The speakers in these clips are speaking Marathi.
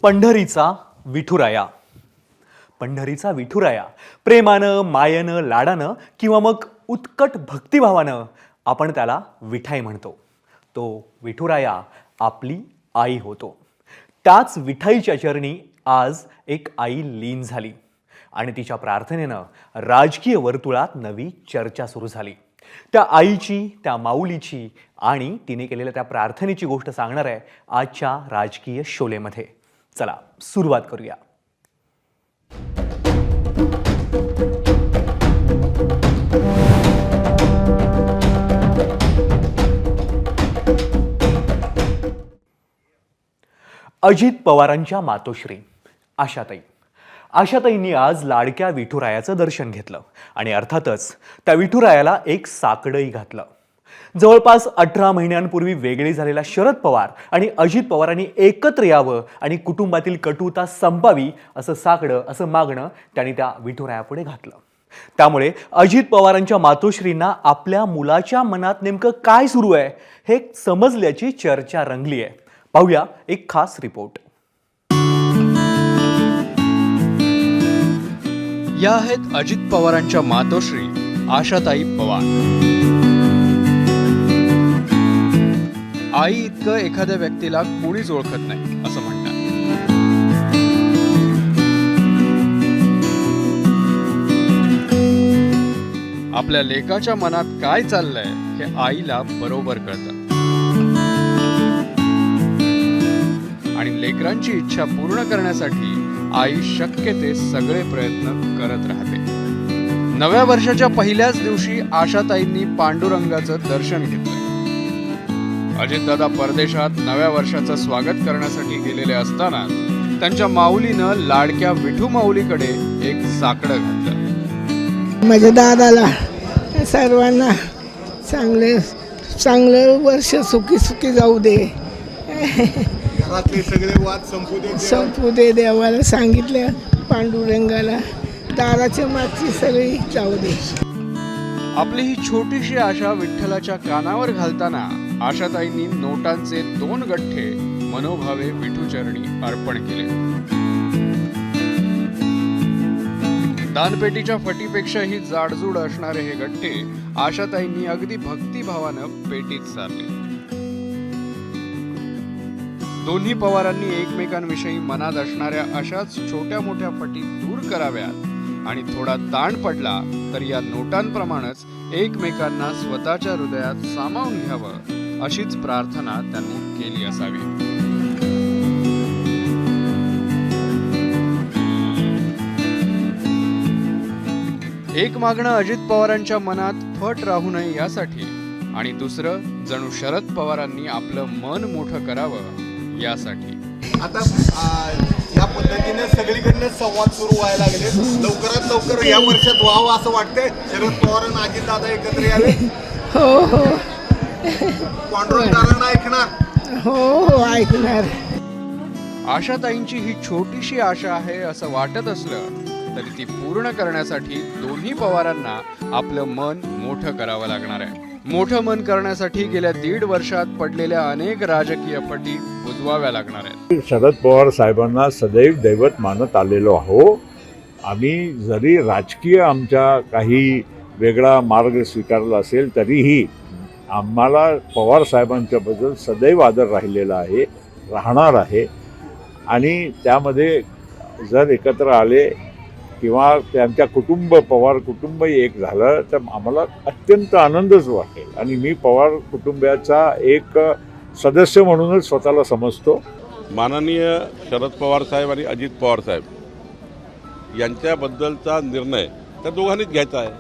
पंढरीचा विठुराया. पंढरीचा विठुराया प्रेमानं, मायेनं, लाडानं किंवा मग उत्कट भक्तिभावानं आपण त्याला विठाई म्हणतो. तो विठुराया आपली आई होतो. त्याच विठाईच्या चरणी आज एक आई लीन झाली आणि तिच्या प्रार्थनेनं राजकीय वर्तुळात नवी चर्चा सुरू झाली. त्या आईची, त्या माऊलीची आणि तिने केलेल्या त्या प्रार्थनेची गोष्ट सांगणार आहे आजच्या राजकीय शोलेमध्ये. चला सुरुवात करूया. अजित पवारांच्या मातोश्री आशाताईंनी आज लाडक्या विठुरायाचं दर्शन घेतलं आणि अर्थातच त्या विठुरायाला एक साकडंही घातलं. जवळपास 18 महिन्यांपूर्वी वेगळे झालेला शरद पवार आणि अजित पवारांनी एकत्र यावं आणि कुटुंबातील कटुता संपावी असं साकडं, असं मागणं त्यांनी त्या विठुरायापुढे घातलं. त्यामुळे अजित पवारांच्या मातोश्रींना आपल्या मुलाच्या मनात नेमकं काय सुरू आहे हे समजल्याची चर्चा रंगली आहे. पाहूया एक खास रिपोर्ट. या आहेत अजित पवारांच्या मातोश्री आशाताई पवार. आई इतकं एखाद्या व्यक्तीला कोणीच ओळखत नाही असं म्हणतात. आपल्या लेकाच्या मनात काय चाललंय हे आईला बरोबर कळतं आणि लेकरांची इच्छा पूर्ण करण्यासाठी आई शक्य ते सगळे प्रयत्न करत राहते. नव्या वर्षाच्या पहिल्याच दिवशी आशाताईंनी पांडुरंगाचं दर्शन घेतलं. अजितदादा परदेशात नव्या वर्षाचं स्वागत करण्यासाठी गेलेले असताना त्यांच्या माऊलीनं लाडक्या विठू माऊलीकडे एक साकडं घातलं. माझ्या दादाला सर्वांना चांगलं वर्ष सुखी सुखी जाऊ दे, सगळे वाद संपू दे. देवाला सांगितलं, पांडुरंगाला दाराच्या मागची सगळी जाऊ दे. आपली ही छोटीशी आशा विठ्ठलाच्या कानावर घालताना आशाताईंनी नोटांचे 2 गठ्ठे मनोभावे विठूचरणी अर्पण केले. दानपेटीच्या फटीपेक्षाही जाडजूड असणारे हे गठ्ठे आशाताईंनी अगदी भक्तिभावानं पेटीत सारले. दोन्ही पवारांनी एकमेकांविषयी मनात असणाऱ्या अशाच छोट्या मोठ्या फटी दूर कराव्यात आणि थोडा ताण पडला तर या नोटांप्रमाणेच एकमेकांना स्वतःच्या हृदयात सामावून घ्यावं अशीच प्रार्थना त्यांनी केली असावी. एक मागणं अजित पवारांच्या मनात फट राहू नये यासाठी आणि दुसरं जणू शरद पवारांनी आपलं मन मोठं करावं यासाठी. आता या पद्धतीने सगळीकडनं संवाद सुरू व्हायला लागले. लवकरात लवकर या वर्षात व्हावं असं वाटतंय. शरद पवार आणि अजित दादा एकत्र यावे. हो पांडुरंगाला ऐकणार. हो ऐकणार. आशाताईंची ही छोटीशी आशा आहे असं वाटत असलं तरी ती पूर्ण करण्यासाठी दोन्ही पवारांना आपलं मन मोठं करावं लागणार आहे. मोठं मन करण्यासाठी गेल्या 1.5 वर्षात पडलेल्या अनेक राजकीय फटी बुजवाव्या लागणार आहेत. शरद पवार साहेबांना सदैव दैवत मानत आलेलो आहो. आम्ही जरी राजकीय आमच्या काही वेगळा मार्ग स्वीकारला असेल तरीही आम्हाला पवार साहेबांच्याबद्दल सदैव आदर राहिलेला आहे, राहणार आहे. आणि त्यामध्ये जर एकत्र आले किंवा त्यांच्या पवार कुटुंब एक झालं तर आम्हाला अत्यंत आनंदच वाटेल. आणि मी पवार कुटुंबाचा एक सदस्य म्हणूनच स्वतःला समजतो. माननीय शरद पवार साहेब आणि अजित पवार साहेब यांच्याबद्दलचा निर्णय त्या दोघांनीच घ्यायचा आहे.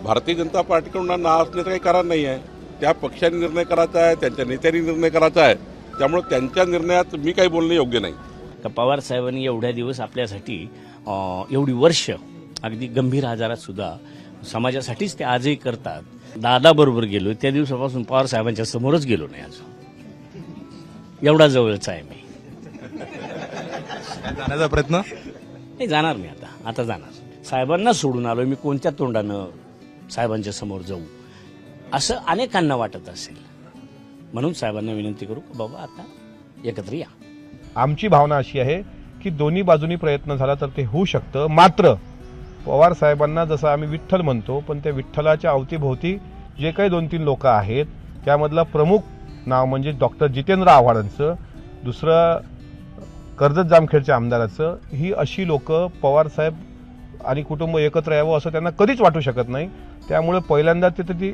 भारतीय जनता पार्टीकडून ना असण्याचं काही कारण नाही आहे. त्या पक्षाने निर्णय करायचा आहे, त्यांच्या नेत्यांनी निर्णय करायचा आहे. त्यामुळे त्यांच्या निर्णयात मी काही बोलणं योग्य नाही. तर पवार साहेबांनी एवढ्या दिवस आपल्यासाठी एवढी वर्ष अगदी गंभीर आजारात सुद्धा समाजासाठीच ते आजही करतात. दादाबरोबर गेलो त्या दिवसापासून पवार साहेबांच्या समोरच गेलो नाही अजून. एवढा जवळचा आहे मी. जाण्याचा प्रयत्न नाही जाणार मी आता जाणार. साहेबांना सोडून आलो मी, कोणत्या तोंडानं साहेबांच्या समोर जाऊ असं अनेकांना वाटत असेल. म्हणून साहेबांना विनंती करू की बाबा आता एकत्र या. आमची भावना अशी आहे की दोन्ही बाजूनी प्रयत्न झाला तर ते होऊ शकतं. मात्र पवार साहेबांना जसं आम्ही विठ्ठल म्हणतो, पण त्या विठ्ठलाच्या अवतीभोवती जे काही 2-3 लोक आहेत त्यामधला प्रमुख नाव म्हणजे डॉक्टर जितेंद्र आव्हाडांचं, दुसरं कर्जत जामखेडच्या आमदाराचं, ही अशी लोक पवारसाहेब आणि कुटुंब एकत्र यावं असं त्यांना कधीच वाटू शकत नाही. त्यामुळे पहिल्यांदा तिथे ती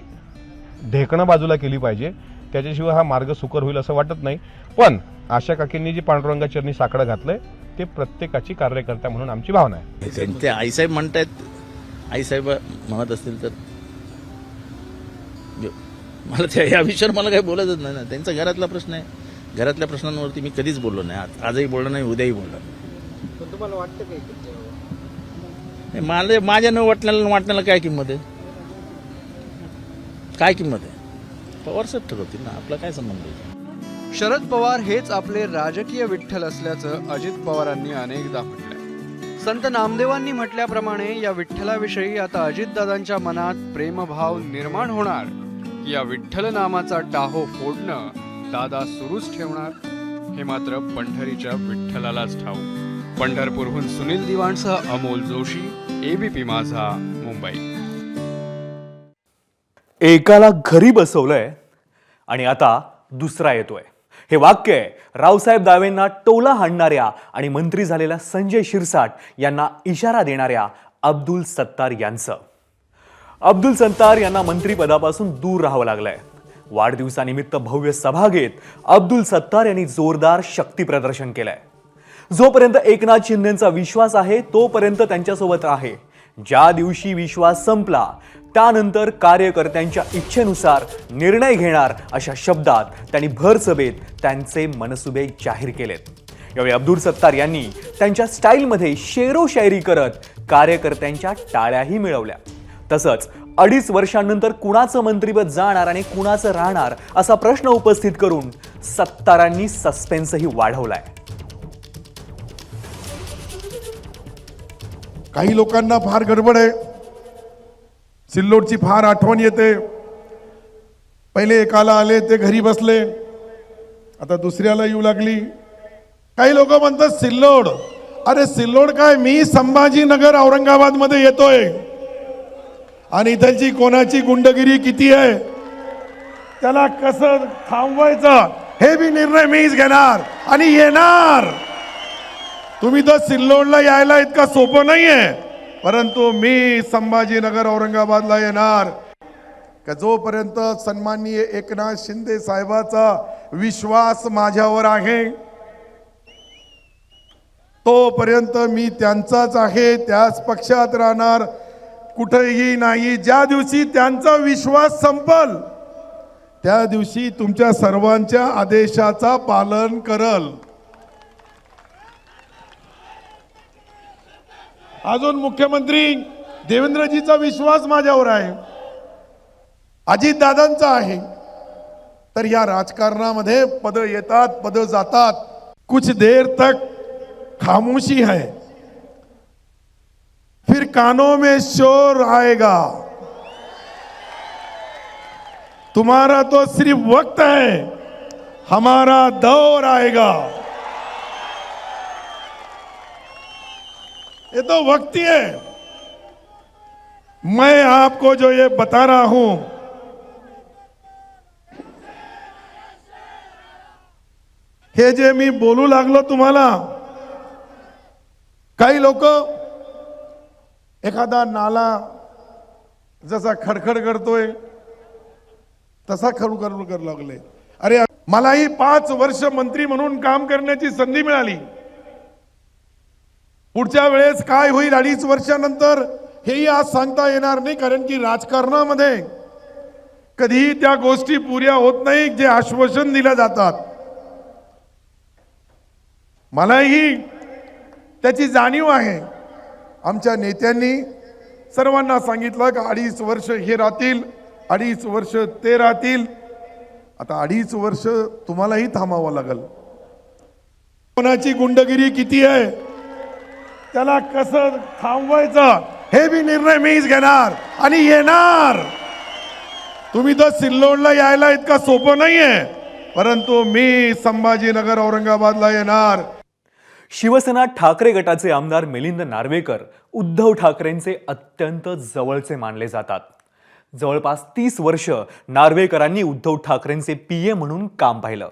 ढेकणं बाजूला केली पाहिजे, त्याच्याशिवाय हा मार्ग सुकर होईल असं वाटत नाही. पण आशा काकींनी जी पांडुरंगाचरणी साकडं घातलंय ते प्रत्येकाची कार्यकर्ता म्हणून आमची भावना आहे. ते आईसाहेब म्हणतायत, आईसाहेब म्हणत असतील तर मला त्या या विषयावर मला काही बोलायचंच नाही ना. त्यांचा घरातला प्रश्न आहे, घरातल्या प्रश्नांवरती मी कधीच बोललो नाही. आजही बोललो नाही, उद्याही बोललो नाही. तुम्हाला वाटतं काय मला माझ्या न वाटण्याला काय किंमत आहे? काय किंमत आहे? पवारसाहेब ठरवतील ना, आपला काय संबंध आहे? शरद पवार हेच आपले राजकीय विठ्ठल असल्याचं अजित पवारांनी अनेकदा म्हटलंय. संत नामदेवांनी म्हटल्याप्रमाणे या विठ्ठलाविषयी आता अजितदादांच्या मनात प्रेमभाव निर्माण होणार की या विठ्ठल नामाचा टाहो फोडणं दादा सुरूच ठेवणार, हे मात्र पंढरीच्या विठ्ठलालाच ठाऊक. पंढरपूरहून सुनील दिवाणसह अमोल जोशी, एबीपी माझा, मुंबई. एकाला घरी बसवलंय आणि आता दुसरा येतोय. हे वाक्य आहे रावसाहेब दावेंना टोला हाणणाऱ्या आणि मंत्री झालेल्या संजय शिरसाट यांना इशारा देणाऱ्या अब्दुल सत्तार यांचं. अब्दुल सत्तार यांना मंत्रीपदापासून दूर राहावं लागलंय. वाढदिवसानिमित्त भव्य सभा घेत अब्दुल सत्तार यांनी जोरदार शक्ती प्रदर्शन केलंय. जोपर्यंत एकनाथ शिंदेचा विश्वास आहे तोपर्यंत त्यांच्यासोबत आहे. ज्या दिवशी विश्वास संपला त्यानंतर कार्यकर्त्यांच्या इच्छेनुसार निर्णय घेणार अशा शब्दात त्यांनी भर सभेत त्यांचे मनसुबे जाहीर केलेत. यावेळी अब्दुल सत्तार यांनी त्यांच्या स्टाईलमध्ये शेरो शायरी करत कार्यकर्त्यांच्या टाळ्याही मिळवल्या. तसंच 2.5 वर्षांनंतर कुणाचं मंत्रिपद जाणार आणि कुणाचं राहणार असा प्रश्न उपस्थित करून सत्तारांनी सस्पेन्सही वाढवलाय. काही लोकांना फार गडबड आहे, सिल्लोडची फार आठवण येते. पहिले एकाला आले ते घरी बसले, आता दुसऱ्याला येऊ लागली. काही लोक म्हणतात सिल्लोड, अरे सिल्लोड काय, मी संभाजीनगर औरंगाबाद मध्ये येतोय आणि इथलची कोणाची गुंडगिरी किती आहे, त्याला कसं थांबवायचं हे बी निर्णय मीच घेणार आणि येणार. तुम्ही तर सिल्लोडला यायला इतका सोपं नाहीये, परंतु मी संभाजीनगर औरंगाबादला येणार. का जोपर्यंत सन्माननीय एकनाथ शिंदे साहेबाचा विश्वास माझ्यावर आहे तोपर्यंत मी त्यांचाच आहे, त्याच पक्षात राहणार, कुठेही नाही. ज्या दिवशी त्यांचा विश्वास संपल त्या दिवशी तुमच्या सर्वांच्या आदेशाचा पालन करल. अजून मुख्यमंत्री देवेंद्रजीचा विश्वास माझ्यावर आहे, अजितदादांचा आहे. तर या राजकारणामध्ये पद येतात, पद जातात. कुछ देर तक खामोशी है, फिर कानों में शोर आएगा. तुम्हारा तो सिर्फ वक्त है, हमारा दौर आएगा. ये तो वक्त ही है. मैं आपको जो ये बता रहा हूं, हे जे मी बोलू लागलो तुम्हाला, काही लोक एखादा नाला जसा खडखड करतोय तसा खडखड करू लागले. अरे मलाही 5 वर्ष मंत्री म्हणून काम करण्याची संधी मिळाली. पुढच्या वेळेस काय होईल 2.5 वर्षानंतर हेही आज सांगता येणार नाही, कारण की राजकारणामध्ये कधीही त्या गोष्टी पुऱ्या होत नाही जे आश्वासन दिल्या जातात. मलाही त्याची जाणीव आहे. आमच्या नेत्यांनी सर्वांना सांगितलं की 2.5 वर्ष हे राहतील, 2.5 वर्ष ते राहतील. आता 2.5 वर्ष तुम्हालाही थांबावं लागेल. कोणाची गुंडगिरी किती आहे, त्याला कसं थांबवायचं हे बी निर्णय मीच घेणार आणि येणार. तुम्ही तर सिल्लोडला यायला इतका सोपं नाहीये, परंतु मी संभाजीनगर औरंगाबादला येणार. शिवसेना ठाकरे गटाचे आमदार मिलिंद नार्वेकर उद्धव ठाकरेंचे अत्यंत जवळचे मानले जातात. जवळपास 30 वर्ष नार्वेकरांनी उद्धव ठाकरेंचे पीए म्हणून काम पाहिलं.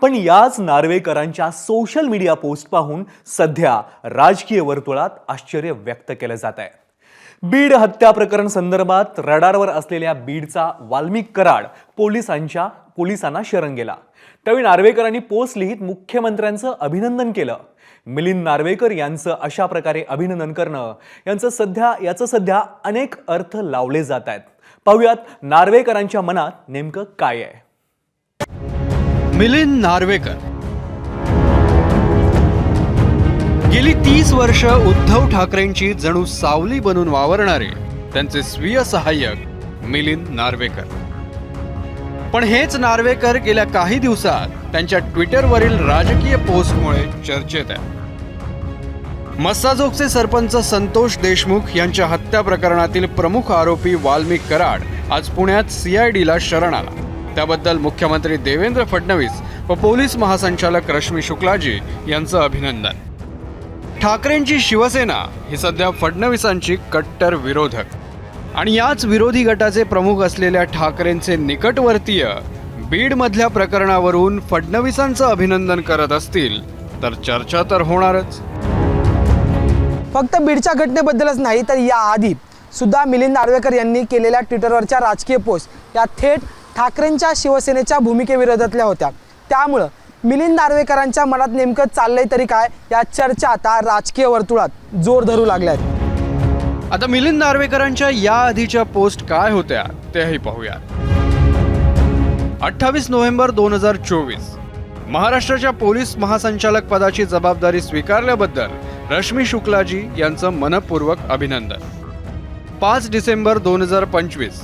पण याच नार्वेकरांच्या सोशल मीडिया पोस्ट पाहून सध्या राजकीय वर्तुळात आश्चर्य व्यक्त केलं जात आहे. बीड हत्या प्रकरण संदर्भात रडारवर असलेल्या बीडचा वाल्मिक कराड पोलिसांना शरण गेला. त्यावेळी नार्वेकरांनी पोस्ट लिहित मुख्यमंत्र्यांचं अभिनंदन केलं. मिलिंद नार्वेकर यांचं अशा प्रकारे अभिनंदन करणं याचं सध्या अनेक अर्थ लावले जात आहेत. पाहुयात नार्वेकरांच्या मनात नेमकं काय आहे. मिलिंद नार्वेकर गेली 30 वर्ष उद्धव ठाकरेंची जणू सावली बनून वावरणारे त्यांचे स्वीय सहाय्यक मिलिंद नार्वेकर. पण हेच नार्वेकर गेल्या काही दिवसात त्यांच्या ट्विटरवरील राजकीय पोस्टमुळे चर्चेत आहे. मस्साजोगचे सरपंच संतोष देशमुख यांच्या हत्या प्रकरणातील प्रमुख आरोपी वाल्मिक कराड आज पुण्यात CIDला शरण आला. त्याबद्दल मुख्यमंत्री देवेंद्र फडणवीस व पोलीस महासंचालक रश्मी शुक्लाजी यांचं अभिनंदन. ठाकरेंची शिवसेना ही सध्या फडणवीसांची कट्टर विरोधक आणि याच विरोधी गटाचे प्रमुख असलेल्या ठाकरेंचे निकटवर्तीय बीडमधल्या प्रकरणावरून फडणवीसांचं अभिनंदन करत असतील तर चर्चा तर होणारच. फक्त बीडच्या घटनेबद्दलच नाही तर याआधी सुद्धा मिलिंद नार्वेकर यांनी केलेल्या ट्विटरवरच्या राजकीय पोस्ट या थेट ठाकरेंच्या शिवसेनेच्या भूमिकेविरोधातल्या होत्या. त्यामुळं मिलिंद नार्वेकरांच्या मनात नेमकं चाललंय तरी काय या चर्चा आता राजकीय वर्तुळात जोर धरू लागल्या आहेत. आता मिलिंद नार्वेकरांच्या या आधीच्या पोस्ट काय होत्या तेही पाहूया. 28 नोव्हेंबर 2024 महाराष्ट्राच्या पोलीस महासंचालक पदाची जबाबदारी स्वीकारल्याबद्दल रश्मी शुक्लाजी यांचं मनपूर्वक अभिनंदन. 5 डिसेंबर 2025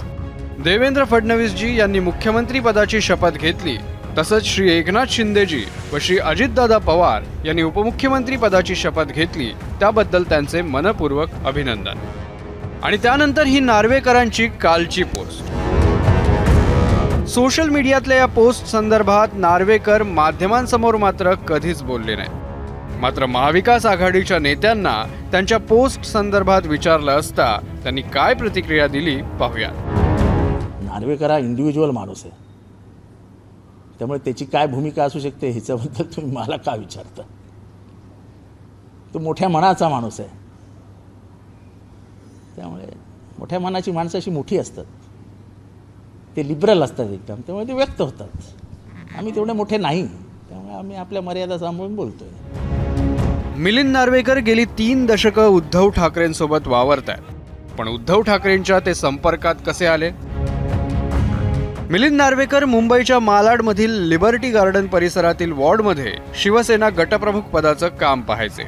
देवेंद्र फडणवीसजी यांनी मुख्यमंत्री पदाची शपथ घेतली. तसंच श्री एकनाथ शिंदेजी व श्री अजितदादा पवार यांनी उपमुख्यमंत्री पदाची शपथ घेतली. त्याबद्दल त्यांचे मनपूर्वक अभिनंदन. आणि त्यानंतर ही नार्वेकरांची कालची पोस्ट. सोशल मीडियातल्या या पोस्ट संदर्भात नार्वेकर माध्यमांसमोर मात्र कधीच बोलले नाही. मात्र महाविकास आघाडीच्या नेत्यांना त्यांच्या पोस्ट संदर्भात विचारलं असता त्यांनी काय प्रतिक्रिया दिली पाहूया. नार्वेकर हा इंडिव्हिज्युअल माणूस आहे, त्यामुळे त्याची काय भूमिका असू शकते ह्याच्याबद्दल तुम्ही मला का विचारता. तो मोठ्या मनाचा माणूस आहे, त्यामुळे मोठ्या मनाची माणसं अशी मोठी असतात, ते लिबरल असतात एकदम, त्यामुळे ते व्यक्त होतात. आम्ही तेवढे मोठे नाही, त्यामुळे आम्ही आपल्या मर्यादा सांभाळून बोलतोय. मिलिंद नार्वेकर गेली 3 दशकं उद्धव ठाकरेंसोबत वावरत आहेत. पण उद्धव ठाकरेंच्या ते संपर्कात कसे आले? मिलिंद नार्वेकर मुंबईच्या मालाडमधील लिबर्टी गार्डन परिसरातील वॉर्डमध्ये शिवसेना गटप्रमुख पदाचं काम पाहायचे.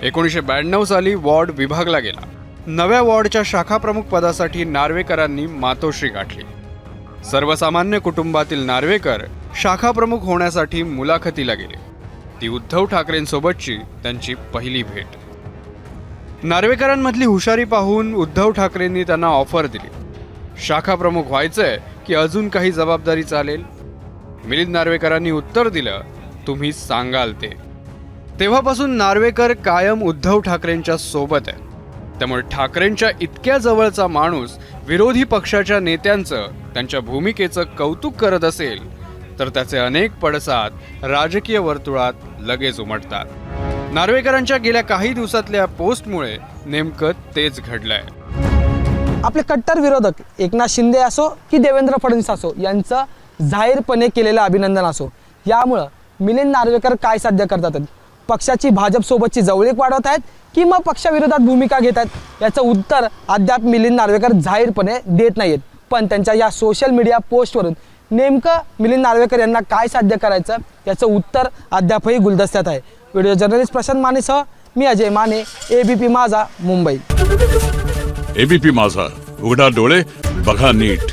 1992 साली वॉर्ड विभागला गेला. नव्या वॉर्डच्या शाखाप्रमुख पदासाठी नार्वेकरांनी मातोश्री गाठली. सर्वसामान्य कुटुंबातील नार्वेकर शाखाप्रमुख होण्यासाठी मुलाखतीला गेले. ती उद्धव ठाकरेंसोबतची त्यांची पहिली भेट. नार्वेकरांमधली हुशारी पाहून उद्धव ठाकरेंनी त्यांना ऑफर दिली. शाखाप्रमुख व्हायचंय की अजून काही जबाबदारी चालेल? मिलिंद नार्वेकरांनी उत्तर दिलं, तुम्ही सांगाल ते. तेव्हापासून नार्वेकर कायम उद्धव ठाकरेंच्या सोबत आहे. त्यामुळे ठाकरेंच्या इतक्या जवळचा माणूस विरोधी पक्षाच्या नेत्यांचं त्यांच्या भूमिकेचं कौतुक करत असेल तर त्याचे अनेक पडसाद राजकीय वर्तुळात लगेच उमटतात. नार्वेकरांच्या गेल्या काही दिवसातल्या पोस्टमुळे नेमकं तेच घडलंय. आपले कट्टर विरोधक एकनाथ शिंदे असो की देवेंद्र फडणवीस असो यांचं जाहीरपणे केलेलं अभिनंदन असो, यामुळं मिलिंद नार्वेकर काय साध्य करतात? पक्षाची भाजपसोबतची जवळीक वाढवत आहेत की मग पक्षाविरोधात भूमिका घेत आहेत? याचं उत्तर अद्याप मिलिंद नार्वेकर जाहीरपणे देत नाहीत. पण त्यांच्या या सोशल मीडिया पोस्टवरून नेमकं मिलिंद नार्वेकर यांना काय साध्य करायचं याचं उत्तर अद्यापही गुलदस्त्यात आहे. व्हिडिओ जर्नलिस्ट प्रशांत मानेसह मी अजय माने, ABP माझा, मुंबई. ABP माझा, उघडा डोळे बघा नीट.